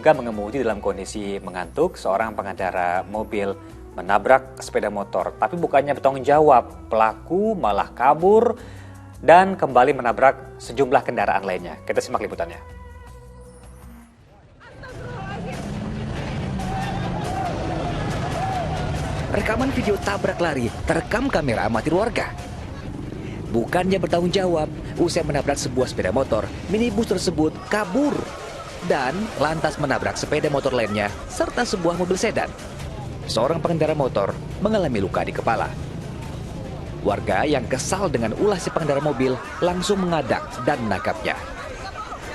diduga mengemudi dalam kondisi mengantuk, seorang pengendara mobil menabrak sepeda motor. Tapi bukannya bertanggung jawab, pelaku malah kabur dan kembali menabrak sejumlah kendaraan lainnya. Kita simak liputannya. Rekaman video tabrak lari terekam kamera amatir warga. Bukannya bertanggung jawab, usai menabrak sebuah sepeda motor, minibus tersebut kabur dan lantas menabrak sepeda motor lainnya serta sebuah mobil sedan. Seorang pengendara motor mengalami luka di kepala. Warga yang kesal dengan ulah si pengendara mobil langsung mengadang dan menangkapnya.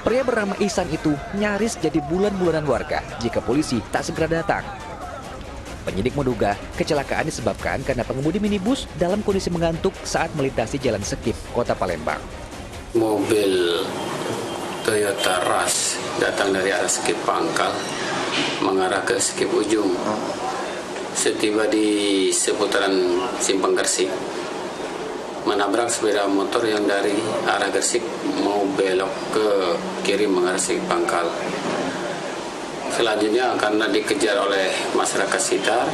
Pria bernama Ihsan itu nyaris jadi bulan-bulanan warga jika polisi tak segera datang. Penyidik menduga kecelakaan disebabkan karena pengemudi minibus dalam kondisi mengantuk saat melintasi jalan Sekip, Kota Palembang. Mobil Toyota Rush datang dari arah Sekip Pangkal mengarah ke Sekip Ujung. Setiba di seputaran Simpang Gersik, menabrak sepeda motor yang dari arah Gersik mau belok ke kiri mengarah Sekip Pangkal. Selanjutnya karena dikejar oleh masyarakat sekitar,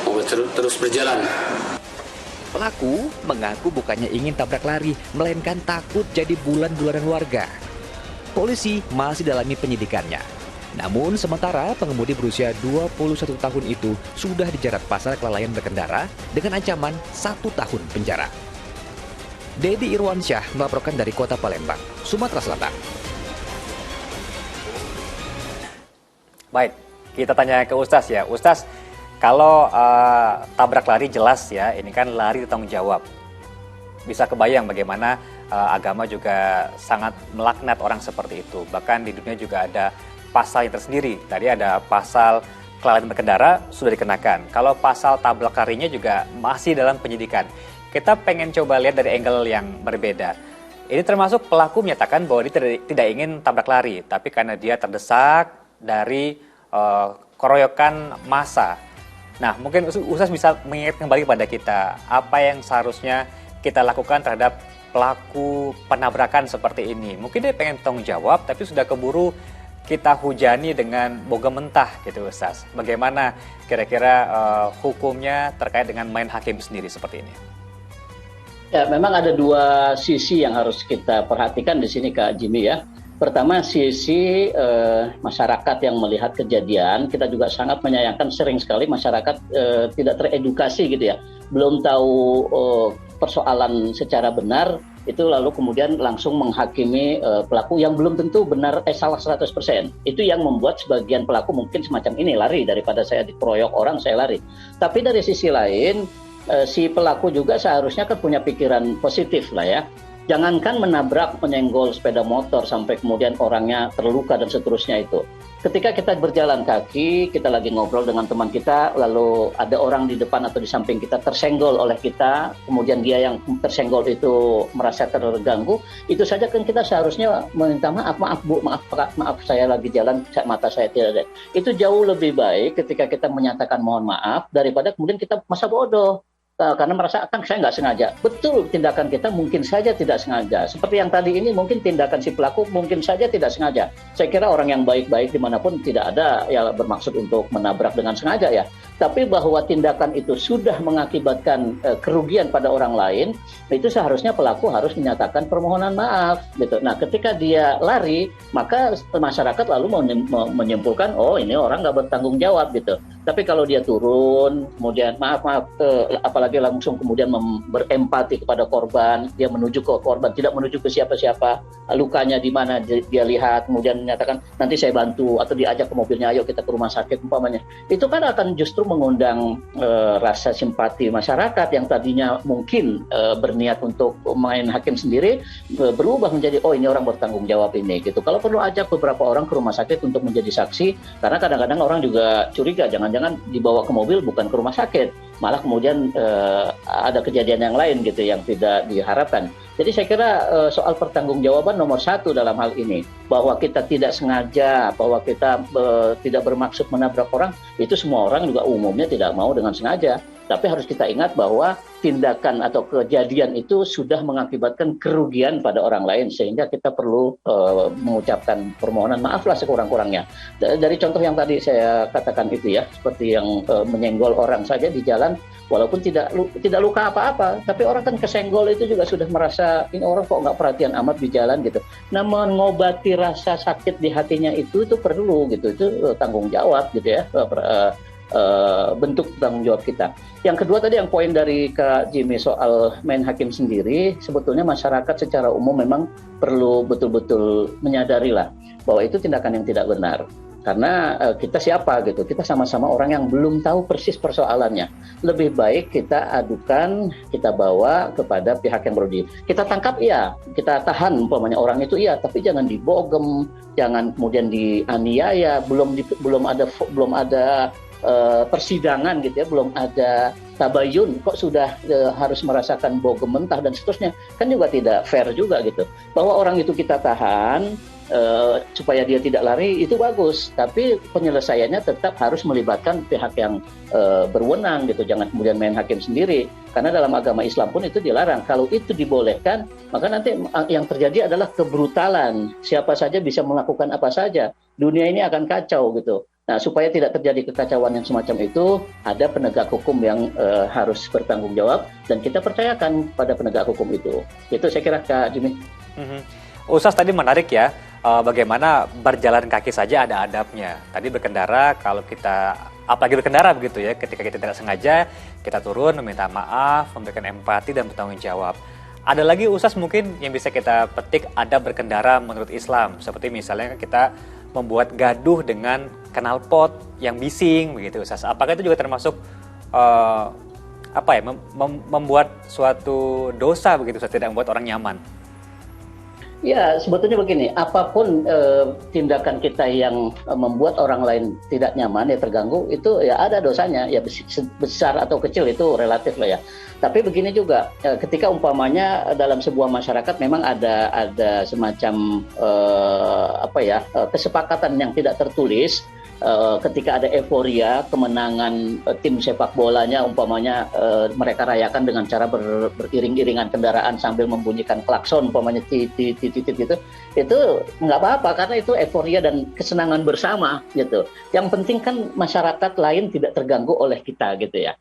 mobil terus berjalan. Pelaku mengaku bukannya ingin tabrak lari, melainkan takut jadi bulan-bulanan warga. Polisi masih dalami penyidikannya. Namun sementara pengemudi berusia 21 tahun itu sudah dijerat pasal kelalaian berkendara dengan ancaman 1 tahun penjara. Dedi Irwansyah melaporkan dari Kota Palembang, Sumatera Selatan. Baik, kita tanya ke Ustaz ya. Ustaz, kalau tabrak lari jelas ya, ini kan lari tanggung jawab. Bisa kebayang bagaimana agama juga sangat melaknat orang seperti itu. Bahkan di dunia juga ada pasal yang tersendiri. Tadi ada pasal kelalaian berkendara sudah dikenakan. Kalau pasal tabrak larinya juga masih dalam penyidikan. Kita pengen coba lihat dari angle yang berbeda. Ini termasuk pelaku menyatakan bahwa dia tidak ingin tabrak lari, tapi karena dia terdesak dari keroyokan massa. Nah, mungkin Ustaz bisa mengingat kembali kepada kita apa yang seharusnya kita lakukan terhadap pelaku penabrakan seperti ini. Mungkin dia pengen tanggung jawab, tapi sudah keburu kita hujani dengan boga mentah gitu Ustaz. Bagaimana kira-kira hukumnya terkait dengan main hakim sendiri seperti ini? Ya, memang ada dua sisi yang harus kita perhatikan di sini Kak Jimmy ya. Pertama, sisi masyarakat yang melihat kejadian, kita juga sangat menyayangkan sering sekali masyarakat tidak teredukasi gitu ya. Belum tahu persoalan secara benar, itu lalu kemudian langsung menghakimi pelaku yang belum tentu benar salah 100%. Itu yang membuat sebagian pelaku mungkin semacam ini, lari daripada saya dikeroyok orang, saya lari. Tapi dari sisi lain, si pelaku juga seharusnya kan punya pikiran positif lah ya. Jangankan menabrak, menyenggol sepeda motor sampai kemudian orangnya terluka dan seterusnya itu. Ketika kita berjalan kaki, kita lagi ngobrol dengan teman kita, lalu ada orang di depan atau di samping kita tersenggol oleh kita, kemudian dia yang tersenggol itu merasa terganggu, itu saja kan kita seharusnya meminta maaf Bu, maaf saya lagi jalan, mata saya tidak ada. Itu jauh lebih baik ketika kita menyatakan mohon maaf daripada kemudian kita masa bodoh. Karena merasa kan saya nggak sengaja. Betul, tindakan kita mungkin saja tidak sengaja. Seperti yang tadi ini mungkin tindakan si pelaku mungkin saja tidak sengaja. Saya kira orang yang baik-baik dimanapun tidak ada yang bermaksud untuk menabrak dengan sengaja ya. Tapi bahwa tindakan itu sudah mengakibatkan kerugian pada orang lain, itu seharusnya pelaku harus menyatakan permohonan maaf. Gitu. Nah, ketika dia lari, maka masyarakat lalu menyimpulkan, oh ini orang nggak bertanggung jawab gitu. Tapi kalau dia turun, kemudian maaf, apalagi langsung kemudian berempati kepada korban, dia menuju ke korban, tidak menuju ke siapa-siapa, lukanya di mana dia lihat, kemudian menyatakan nanti saya bantu atau diajak ke mobilnya, ayo kita ke rumah sakit umpamanya. Itu kan akan justru mengundang rasa simpati masyarakat yang tadinya mungkin berniat untuk main hakim sendiri, berubah menjadi oh ini orang bertanggung jawab ini gitu. Kalau perlu ajak beberapa orang ke rumah sakit untuk menjadi saksi, karena kadang-kadang orang juga curiga jangan-jangan dibawa ke mobil bukan ke rumah sakit, malah kemudian ada kejadian yang lain gitu yang tidak diharapkan. Jadi saya kira soal pertanggungjawaban nomor satu dalam hal ini, bahwa kita tidak sengaja, bahwa kita tidak bermaksud menabrak orang, itu semua orang juga umumnya tidak mau dengan sengaja. Tapi harus kita ingat bahwa tindakan atau kejadian itu sudah mengakibatkan kerugian pada orang lain, sehingga kita perlu mengucapkan permohonan maaf lah sekurang-kurangnya. Dari contoh yang tadi saya katakan itu ya, seperti yang menyenggol orang saja di jalan, walaupun tidak luka apa-apa, tapi orang kan kesenggol itu juga sudah merasa ini orang kok nggak perhatian amat di jalan gitu. Nah, mengobati rasa sakit di hatinya itu perlu gitu, itu tanggung jawab gitu ya, bentuk tanggung jawab kita. Yang kedua tadi yang poin dari Kak Jimmy soal main hakim sendiri, sebetulnya masyarakat secara umum memang perlu betul-betul menyadari lah bahwa itu tindakan yang tidak benar. Karena kita siapa gitu, kita sama-sama orang yang belum tahu persis persoalannya. Lebih baik kita adukan, kita bawa kepada pihak yang berwajib. Kita tangkap iya, kita tahan umpamanya orang itu iya, tapi jangan dibogem, jangan kemudian dianiaya, belum ada persidangan gitu ya, belum ada tabayun kok sudah harus merasakan bogem mentah dan seterusnya, kan juga tidak fair juga gitu. Bahwa orang itu kita tahan supaya dia tidak lari itu bagus, tapi penyelesaiannya tetap harus melibatkan pihak yang berwenang gitu, jangan kemudian main hakim sendiri, karena dalam agama Islam pun itu dilarang. Kalau itu dibolehkan, maka nanti yang terjadi adalah kebrutalan, siapa saja bisa melakukan apa saja, dunia ini akan kacau gitu. Nah, supaya tidak terjadi kekacauan yang semacam itu, ada penegak hukum yang harus bertanggung jawab, dan kita percayakan pada penegak hukum itu. Itu saya kira Kak Jimmy. Ustaz tadi menarik ya, bagaimana berjalan kaki saja ada adabnya. Tadi berkendara, kalau kita, apalagi berkendara begitu ya, ketika kita tidak sengaja, kita turun, meminta maaf, memberikan empati dan bertanggung jawab. Ada lagi Ustaz mungkin yang bisa kita petik adab berkendara menurut Islam, seperti misalnya kita membuat gaduh dengan knalpot yang bising begitu Ustaz. Apakah itu juga termasuk membuat suatu dosa begitu Ustaz, tidak membuat orang nyaman? Ya, sebetulnya begini, apapun tindakan kita yang membuat orang lain tidak nyaman, ya terganggu, itu ya ada dosanya, ya besar atau kecil itu relatif lah ya. Tapi begini juga, ketika umpamanya dalam sebuah masyarakat memang ada semacam kesepakatan yang tidak tertulis, ketika ada euforia kemenangan tim sepak bolanya, umpamanya mereka rayakan dengan cara beriring-iringan kendaraan sambil membunyikan klakson, umpamanya titit gitu, itu nggak apa-apa karena itu euforia dan kesenangan bersama gitu. Yang penting kan masyarakat lain tidak terganggu oleh kita gitu ya.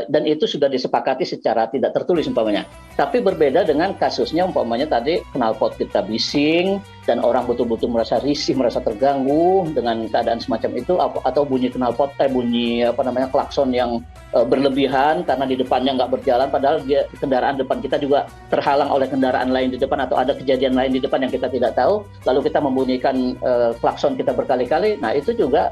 Dan itu sudah disepakati secara tidak tertulis umpamanya. Tapi berbeda dengan kasusnya umpamanya tadi knalpot kita bising dan orang betul-betul merasa risih, merasa terganggu dengan keadaan semacam itu, atau bunyi knalpot, klakson yang berlebihan karena di depannya nggak berjalan, padahal kendaraan depan kita juga terhalang oleh kendaraan lain di depan, atau ada kejadian lain di depan yang kita tidak tahu, lalu kita membunyikan klakson kita berkali-kali. Nah, itu juga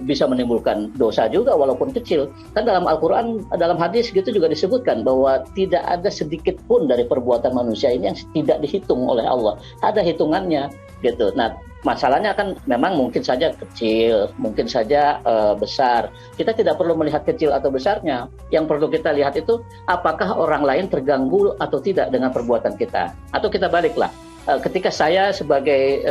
bisa menimbulkan dosa juga walaupun kecil. Kan dalam Al-Quran, dalam hadis gitu juga disebutkan bahwa tidak ada sedikit pun dari perbuatan manusia ini yang tidak dihitung oleh Allah. Ada hitungannya gitu. Nah, masalahnya kan memang mungkin saja kecil, mungkin saja besar. Kita tidak perlu melihat kecil atau besarnya. Yang perlu kita lihat itu apakah orang lain terganggu atau tidak dengan perbuatan kita. Atau kita baliklah. Ketika saya sebagai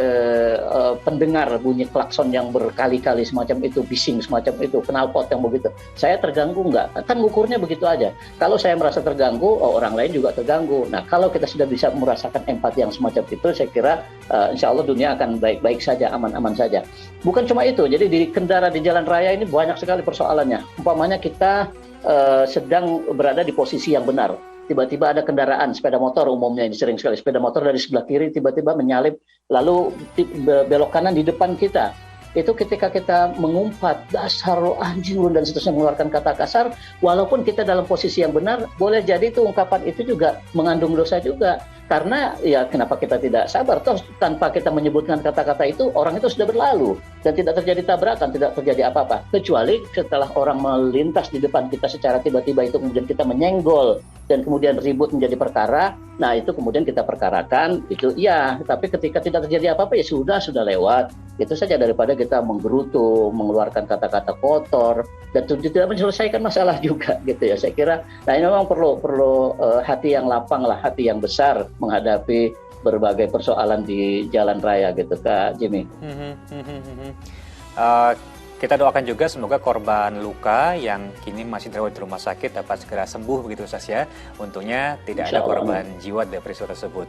pendengar bunyi klakson yang berkali-kali semacam itu, bising semacam itu, knalpot yang begitu, saya terganggu nggak? Kan ngukurnya begitu aja. Kalau saya merasa terganggu, orang lain juga terganggu. Nah, kalau kita sudah bisa merasakan empati yang semacam itu, saya kira insya Allah dunia akan baik-baik saja, aman-aman saja. Bukan cuma itu, jadi di kendara di jalan raya ini banyak sekali persoalannya. Umpamanya kita sedang berada di posisi yang benar. Tiba-tiba ada kendaraan sepeda motor, umumnya ini sering sekali sepeda motor dari sebelah kiri tiba-tiba menyalip lalu belok kanan di depan kita. Itu ketika kita mengumpat dasar lo anjing lu dan seterusnya, mengeluarkan kata kasar, walaupun kita dalam posisi yang benar, boleh jadi itu ungkapan itu juga mengandung dosa juga. Karena ya kenapa kita tidak sabar, toh tanpa kita menyebutkan kata-kata itu orang itu sudah berlalu dan tidak terjadi tabrakan, tidak terjadi apa-apa, kecuali setelah orang melintas di depan kita secara tiba-tiba itu kemudian kita menyenggol dan kemudian ribut menjadi perkara. Nah, itu kemudian kita perkarakan, itu iya. Tapi ketika tidak terjadi apa-apa ya sudah lewat. Itu saja daripada kita menggerutu, mengeluarkan kata-kata kotor dan tidak menyelesaikan masalah juga gitu ya. Saya kira nah ini memang perlu hati yang lapang lah, hati yang besar menghadapi berbagai persoalan di jalan raya gitu Kak Jimmy. Kita doakan juga semoga korban luka yang kini masih dirawat di rumah sakit dapat segera sembuh begitu Ustaz ya. Untungnya tidak ada Insya Allah. korban jiwa dari peristiwa tersebut.